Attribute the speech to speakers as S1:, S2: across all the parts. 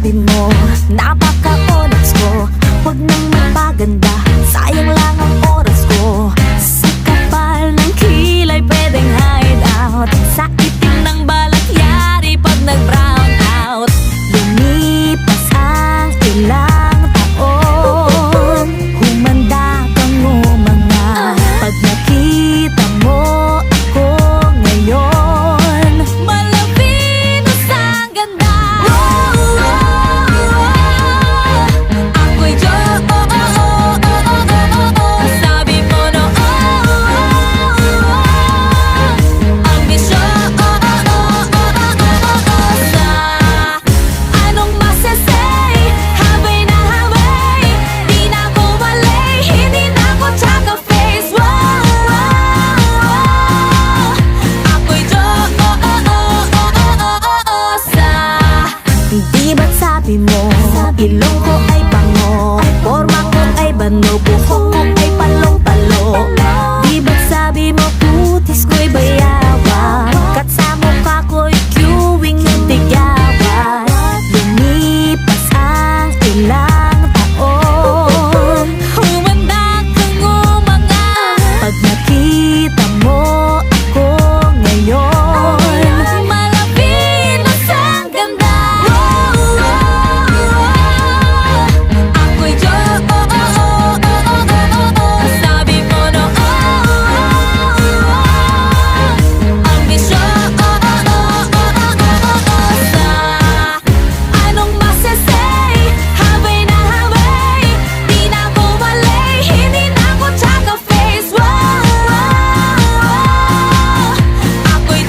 S1: sabi mo, napaka-onyx ko. Huwag nang magpaganda, sayang lang ang oras ko. Sa kapal ng kilay pwedeng hide out, sa itim ng balat yari pag nag-brown out. Lumipas ang ilang taon, humanda kang umanga. Pag nakita mo ako ngayon, malapinos ang ganda. Ako'y sabi mo no, ang misyon sa anong masasay, habay na habay, di na ako malay, hindi na ako tsaka face. Ako'y sa di ba't sabi mo, ilong ko ay pango, forma ko ay bano, buhok ko ay palong-talo. Di ba't sabi mo, putis ko'y bayawan, kat sa mukha ko'y queuing ng tigawan. Lumipas ang ilang taon, humanda kang umanga. Pag nakita mo ako ngayon, malapinos ang ganda. Ako'y sabi mo no, ang misyon sa anong masasay, habay na habay, di na ako malay, hindi na ako tsaka face. Ako'y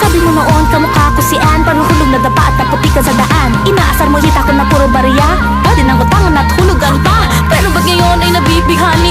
S1: sabi mo noon, kamukha ko si Ann, parang hulog na dapa at naputi ka sa daan. Inaasar mo hita ko na puro bariya, pwede nang utangan at hulugan pa. Pero ba't ngayon ay nabibighani